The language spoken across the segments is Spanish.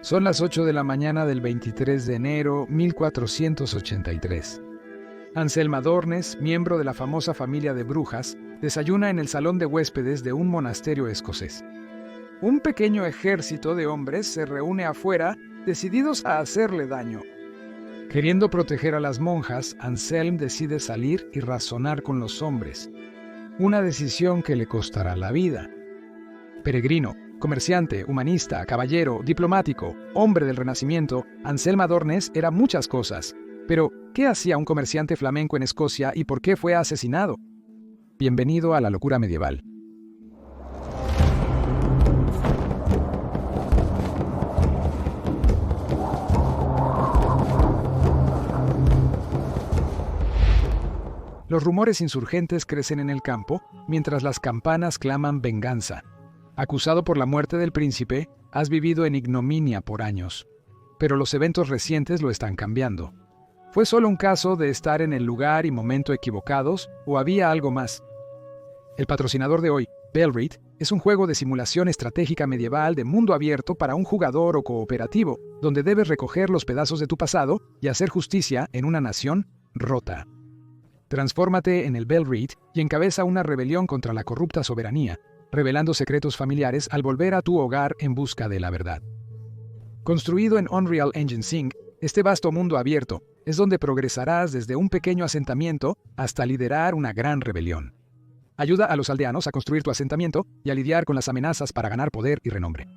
Son las 8 de la mañana del 23 de enero 1483. Anselm Adornes, miembro de la famosa familia de brujas, desayuna en el salón de huéspedes de un monasterio escocés. Un pequeño ejército de hombres se reúne afuera, decididos a hacerle daño. Queriendo proteger a las monjas, Anselm decide salir y razonar con los hombres. Una decisión que le costará la vida. Peregrino, comerciante, humanista, caballero, diplomático, hombre del Renacimiento, Anselm Adornes era muchas cosas. Pero, ¿qué hacía un comerciante flamenco en Escocia y por qué fue asesinado? Bienvenido a la locura medieval. Los rumores insurgentes crecen en el campo, mientras las campanas claman venganza. Acusado por la muerte del príncipe, has vivido en ignominia por años. Pero los eventos recientes lo están cambiando. ¿Fue solo un caso de estar en el lugar y momento equivocados, o había algo más? El patrocinador de hoy, Belried, es un juego de simulación estratégica medieval de mundo abierto para un jugador o cooperativo, donde debes recoger los pedazos de tu pasado y hacer justicia en una nación rota. Transfórmate en el Belried y encabeza una rebelión contra la corrupta soberanía, revelando secretos familiares al volver a tu hogar en busca de la verdad. Construido en Unreal Engine 5, este vasto mundo abierto es donde progresarás desde un pequeño asentamiento hasta liderar una gran rebelión. Ayuda a los aldeanos a construir tu asentamiento y a lidiar con las amenazas para ganar poder y renombre.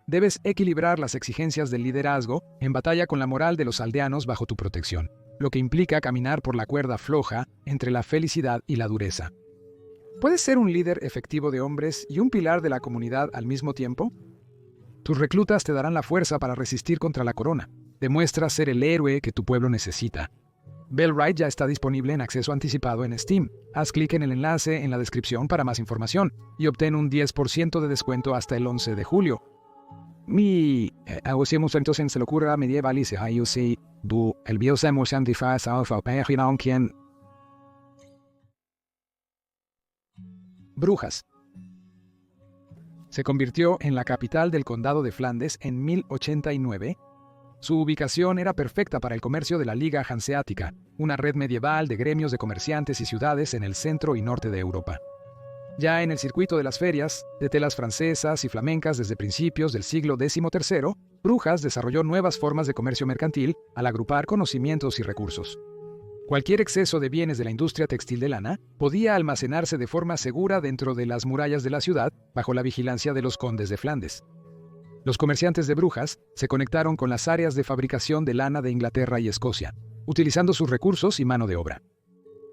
Debes equilibrar las exigencias del liderazgo en batalla con la moral de los aldeanos bajo tu protección, lo que implica caminar por la cuerda floja entre la felicidad y la dureza. ¿Puedes ser un líder efectivo de hombres y un pilar de la comunidad al mismo tiempo? Tus reclutas te darán la fuerza para resistir contra la corona. Demuestra ser el héroe que tu pueblo necesita. Belried ya está disponible en acceso anticipado en Steam. Haz clic en el enlace en la descripción para más información y obtén un 10% de descuento hasta el 11 de julio. Hacemos entonces en locura medieval y se el biosemos antifaz alfa quien. Brujas. Se convirtió en la capital del condado de Flandes en 1089. Su ubicación era perfecta para el comercio de la Liga Hanseática, una red medieval de gremios de comerciantes y ciudades en el centro y norte de Europa. Ya en el circuito de las ferias, de telas francesas y flamencas desde principios del siglo XIII, Brujas desarrolló nuevas formas de comercio mercantil al agrupar conocimientos y recursos. Cualquier exceso de bienes de la industria textil de lana podía almacenarse de forma segura dentro de las murallas de la ciudad bajo la vigilancia de los condes de Flandes. Los comerciantes de Brujas se conectaron con las áreas de fabricación de lana de Inglaterra y Escocia, utilizando sus recursos y mano de obra.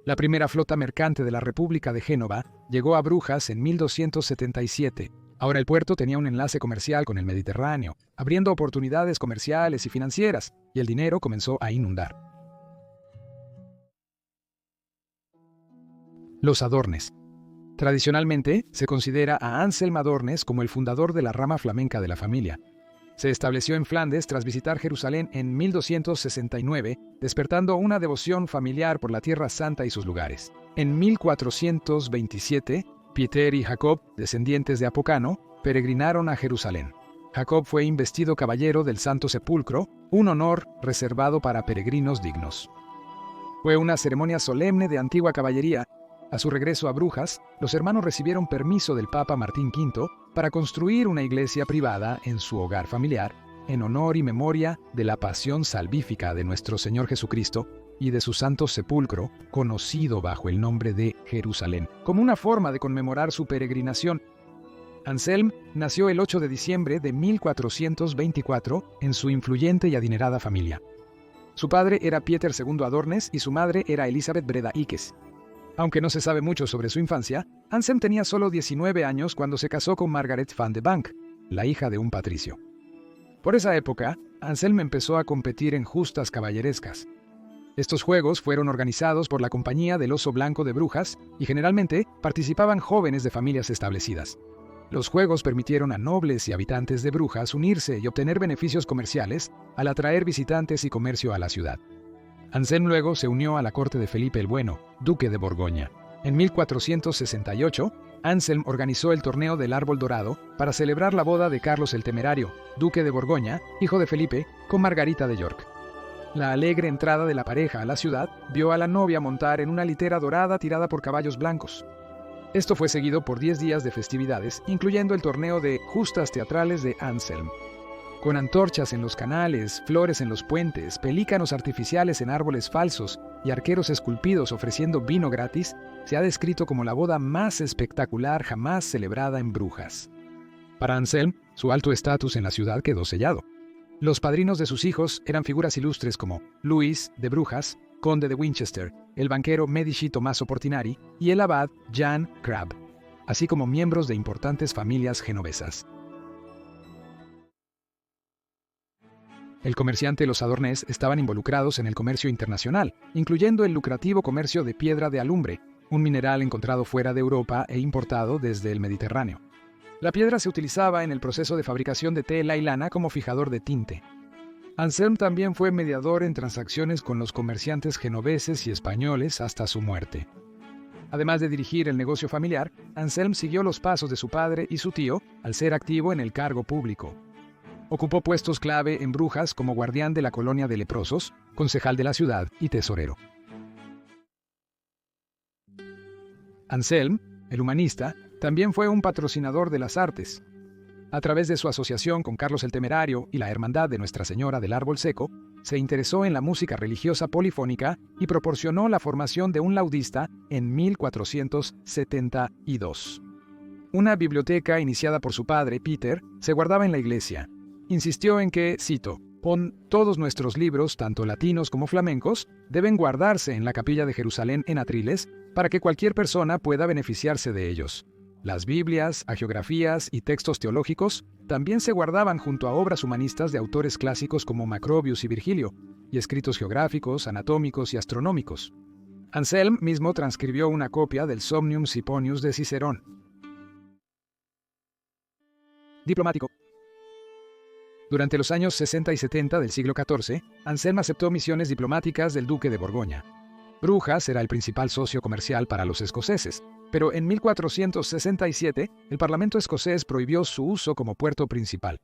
La primera flota mercante de la República de Génova llegó a Brujas en 1277. Ahora el puerto tenía un enlace comercial con el Mediterráneo, abriendo oportunidades comerciales y financieras, y el dinero comenzó a inundar. Los Adornes. Tradicionalmente, se considera a Anselm Adornes como el fundador de la rama flamenca de la familia. Se estableció en Flandes tras visitar Jerusalén en 1269, despertando una devoción familiar por la Tierra Santa y sus lugares. En 1427, Pieter y Jacob, descendientes de Apocano, peregrinaron a Jerusalén. Jacob fue investido caballero del Santo Sepulcro, un honor reservado para peregrinos dignos. Fue una ceremonia solemne de antigua caballería. A su regreso a Brujas, los hermanos recibieron permiso del Papa Martín V para construir una iglesia privada en su hogar familiar, en honor y memoria de la pasión salvífica de nuestro Señor Jesucristo y de su Santo Sepulcro, conocido bajo el nombre de Jerusalén, como una forma de conmemorar su peregrinación. Anselm nació el 8 de diciembre de 1424 en su influyente y adinerada familia. Su padre era Pieter II Adornes y su madre era Elizabeth Breda Ickes. Aunque no se sabe mucho sobre su infancia, Anselm tenía solo 19 años cuando se casó con Margaret van de Bank, la hija de un patricio. Por esa época, Anselm empezó a competir en justas caballerescas. Estos juegos fueron organizados por la Compañía del Oso Blanco de Brujas y generalmente participaban jóvenes de familias establecidas. Los juegos permitieron a nobles y habitantes de Brujas unirse y obtener beneficios comerciales al atraer visitantes y comercio a la ciudad. Anselm luego se unió a la corte de Felipe el Bueno, duque de Borgoña. En 1468, Anselm organizó el torneo del Árbol Dorado para celebrar la boda de Carlos el Temerario, duque de Borgoña, hijo de Felipe, con Margarita de York. La alegre entrada de la pareja a la ciudad vio a la novia montar en una litera dorada tirada por caballos blancos. Esto fue seguido por 10 días de festividades, incluyendo el torneo de justas teatrales de Anselm. Con antorchas en los canales, flores en los puentes, pelícanos artificiales en árboles falsos y arqueros esculpidos ofreciendo vino gratis, se ha descrito como la boda más espectacular jamás celebrada en Brujas. Para Anselm, su alto estatus en la ciudad quedó sellado. Los padrinos de sus hijos eran figuras ilustres como Luis de Brujas, conde de Winchester, el banquero Medici Tommaso Portinari y el abad Jan Crabbe, así como miembros de importantes familias genovesas. El comerciante y los Adornés estaban involucrados en el comercio internacional, incluyendo el lucrativo comercio de piedra de alumbre, un mineral encontrado fuera de Europa e importado desde el Mediterráneo. La piedra se utilizaba en el proceso de fabricación de tela y lana como fijador de tinte. Anselm también fue mediador en transacciones con los comerciantes genoveses y españoles hasta su muerte. Además de dirigir el negocio familiar, Anselm siguió los pasos de su padre y su tío al ser activo en el cargo público. Ocupó puestos clave en Brujas como guardián de la colonia de leprosos, concejal de la ciudad y tesorero. Anselm, el humanista, también fue un patrocinador de las artes. A través de su asociación con Carlos el Temerario y la Hermandad de Nuestra Señora del Árbol Seco, se interesó en la música religiosa polifónica y proporcionó la formación de un laudista en 1472. Una biblioteca iniciada por su padre, Peter, se guardaba en la iglesia. Insistió en que, cito, todos nuestros libros, tanto latinos como flamencos, deben guardarse en la capilla de Jerusalén en atriles para que cualquier persona pueda beneficiarse de ellos. Las Biblias, hagiografías y textos teológicos también se guardaban junto a obras humanistas de autores clásicos como Macrobius y Virgilio, y escritos geográficos, anatómicos y astronómicos. Anselm mismo transcribió una copia del Somnium Scipionius de Cicerón. Diplomático. Durante los años 60 y 70 del siglo XIV, Anselm aceptó misiones diplomáticas del duque de Borgoña. Brujas era el principal socio comercial para los escoceses, pero en 1467 el Parlamento escocés prohibió su uso como puerto principal.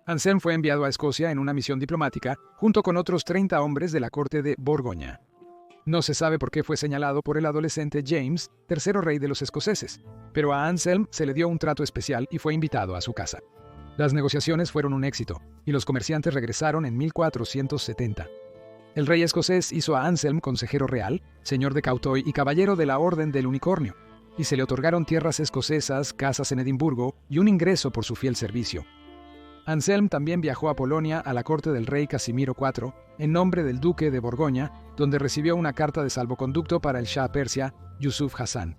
Anselm fue enviado a Escocia en una misión diplomática junto con otros 30 hombres de la corte de Borgoña. No se sabe por qué fue señalado por el adolescente James, tercero rey de los escoceses, pero a Anselm se le dio un trato especial y fue invitado a su casa. Las negociaciones fueron un éxito, y los comerciantes regresaron en 1470. El rey escocés hizo a Anselm consejero real, señor de Cautoy y caballero de la Orden del Unicornio, y se le otorgaron tierras escocesas, casas en Edimburgo y un ingreso por su fiel servicio. Anselm también viajó a Polonia a la corte del rey Casimiro IV, en nombre del duque de Borgoña, donde recibió una carta de salvoconducto para el Shah Persia, Yusuf Hassan.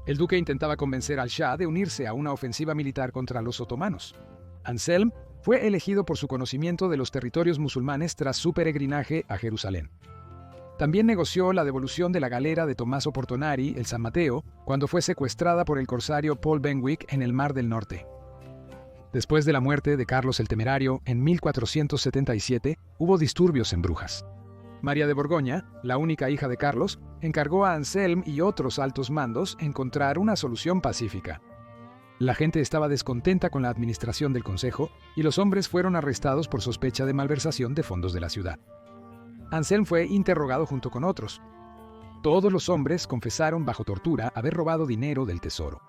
El duque intentaba convencer al Shah de unirse a una ofensiva militar contra los otomanos. Anselm fue elegido por su conocimiento de los territorios musulmanes tras su peregrinaje a Jerusalén. También negoció la devolución de la galera de Tommaso Portinari, el San Mateo, cuando fue secuestrada por el corsario Paul Benwick en el Mar del Norte. Después de la muerte de Carlos el Temerario en 1477, hubo disturbios en Brujas. María de Borgoña, la única hija de Carlos, encargó a Anselm y otros altos mandos encontrar una solución pacífica. La gente estaba descontenta con la administración del consejo y los hombres fueron arrestados por sospecha de malversación de fondos de la ciudad. Anselm fue interrogado junto con otros. Todos los hombres confesaron bajo tortura haber robado dinero del tesoro.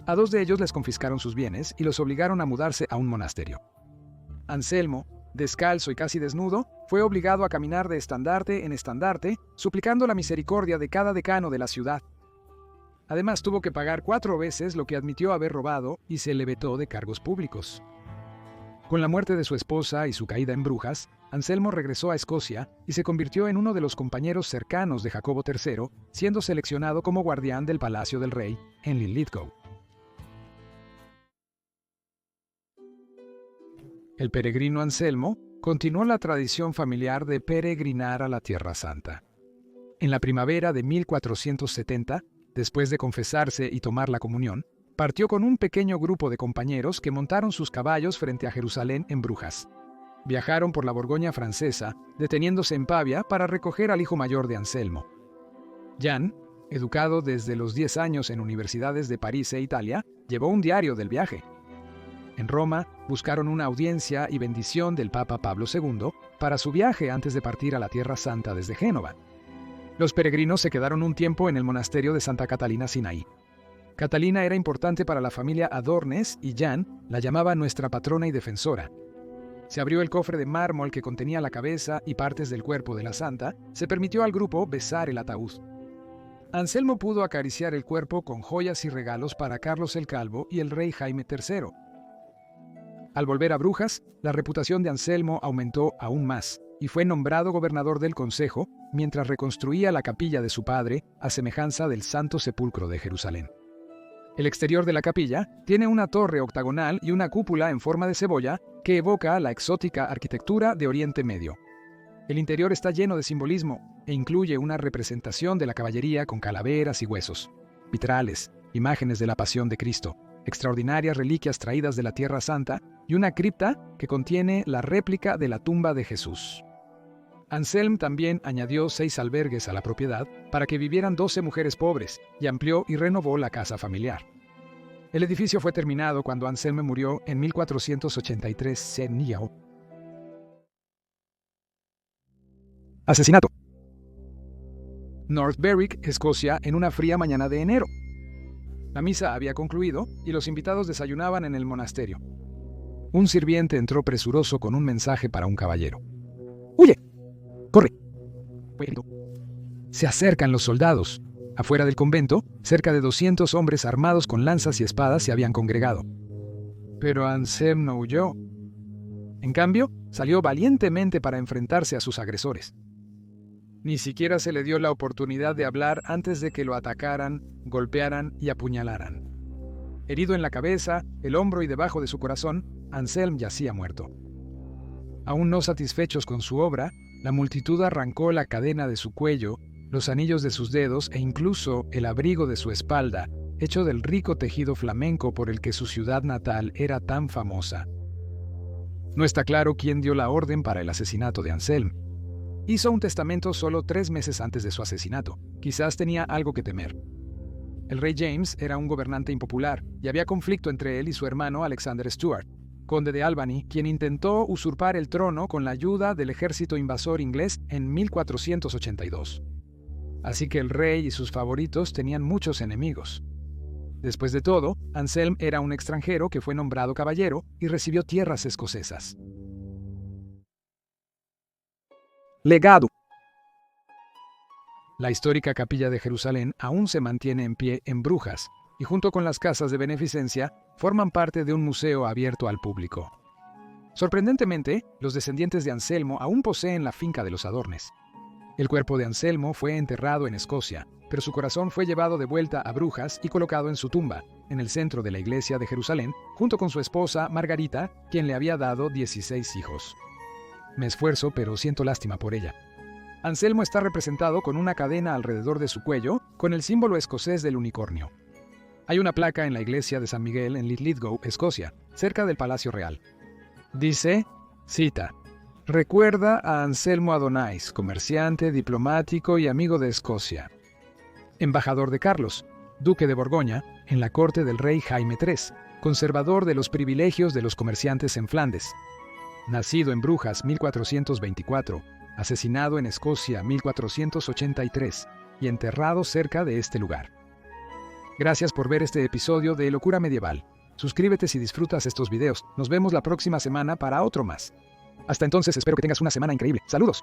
A 2 de ellos les confiscaron sus bienes y los obligaron a mudarse a un monasterio. Anselmo, descalzo y casi desnudo, fue obligado a caminar de estandarte en estandarte, suplicando la misericordia de cada decano de la ciudad. Además, tuvo que pagar 4 veces lo que admitió haber robado y se le vetó de cargos públicos. Con la muerte de su esposa y su caída en Brujas, Anselmo regresó a Escocia y se convirtió en uno de los compañeros cercanos de Jacobo III, siendo seleccionado como guardián del palacio del rey en Linlithgow. El peregrino Anselmo continuó la tradición familiar de peregrinar a la Tierra Santa. En la primavera de 1470, después de confesarse y tomar la comunión, partió con un pequeño grupo de compañeros que montaron sus caballos frente a Jerusalén en Brujas. Viajaron por la Borgoña francesa, deteniéndose en Pavia para recoger al hijo mayor de Anselmo. Jan, Educado desde los 10 años en universidades de París e Italia, llevó un diario del viaje. En Roma, buscaron una audiencia y bendición del Papa Pablo II para su viaje antes de partir a la Tierra Santa desde Génova. Los peregrinos se quedaron un tiempo en el monasterio de Santa Catalina Sinaí. Catalina era importante para la familia Adornes y Jan la llamaba nuestra patrona y defensora. Se abrió el cofre de mármol que contenía la cabeza y partes del cuerpo de la santa, se permitió al grupo besar el ataúd. Anselmo pudo acariciar el cuerpo con joyas y regalos para Carlos el Calvo y el rey Jaime III. Al volver a Brujas, la reputación de Anselmo aumentó aún más y fue nombrado gobernador del Consejo mientras reconstruía la capilla de su padre a semejanza del Santo Sepulcro de Jerusalén. El exterior de la capilla tiene una torre octagonal y una cúpula en forma de cebolla que evoca la exótica arquitectura de Oriente Medio. El interior está lleno de simbolismo e incluye una representación de la caballería con calaveras y huesos, vitrales, imágenes de la Pasión de Cristo, extraordinarias reliquias traídas de la Tierra Santa y una cripta que contiene la réplica de la tumba de Jesús. Anselm también añadió 6 albergues a la propiedad para que vivieran 12 mujeres pobres y amplió y renovó la casa familiar. El edificio fue terminado cuando Anselme murió en 1483 en Niao. Asesinato. North Berwick, Escocia, en una fría mañana de enero. La misa había concluido y los invitados desayunaban en el monasterio. Un sirviente entró presuroso con un mensaje para un caballero. ¡Huye! ¡Corre! Se acercan los soldados. Afuera del convento, cerca de 200 hombres armados con lanzas y espadas se habían congregado. Pero Anselm no huyó. En cambio, salió valientemente para enfrentarse a sus agresores. Ni siquiera se le dio la oportunidad de hablar antes de que lo atacaran, golpearan y apuñalaran. Herido en la cabeza, el hombro y debajo de su corazón, Anselm yacía muerto. Aún no satisfechos con su obra, la multitud arrancó la cadena de su cuello, los anillos de sus dedos e incluso el abrigo de su espalda, hecho del rico tejido flamenco por el que su ciudad natal era tan famosa. No está claro quién dio la orden para el asesinato de Anselm. Hizo un testamento solo 3 meses antes de su asesinato. Quizás tenía algo que temer. El rey James era un gobernante impopular y había conflicto entre él y su hermano Alexander Stuart, conde de Albany, quien intentó usurpar el trono con la ayuda del ejército invasor inglés en 1482. Así que el rey y sus favoritos tenían muchos enemigos. Después de todo, Anselm era un extranjero que fue nombrado caballero y recibió tierras escocesas. Legado. La histórica capilla de Jerusalén aún se mantiene en pie en Brujas y junto con las casas de beneficencia forman parte de un museo abierto al público. Sorprendentemente, los descendientes de Anselmo aún poseen la finca de los Adornes. El cuerpo de Anselmo fue enterrado en Escocia, pero su corazón fue llevado de vuelta a Brujas y colocado en su tumba, en el centro de la iglesia de Jerusalén, junto con su esposa Margarita, quien le había dado 16 hijos. Me esfuerzo, pero siento lástima por ella. Anselmo está representado con una cadena alrededor de su cuello, con el símbolo escocés del unicornio. Hay una placa en la iglesia de San Miguel en Linlithgow, Escocia, cerca del Palacio Real. Dice, cita, «Recuerda a Anselmo Adonais, comerciante, diplomático y amigo de Escocia. Embajador de Carlos, duque de Borgoña, en la corte del rey Jaime III, conservador de los privilegios de los comerciantes en Flandes. Nacido en Brujas 1424, asesinado en Escocia 1483 y enterrado cerca de este lugar». Gracias por ver este episodio de Locura Medieval. Suscríbete si disfrutas estos videos. Nos vemos la próxima semana para otro más. Hasta entonces espero que tengas una semana increíble. ¡Saludos!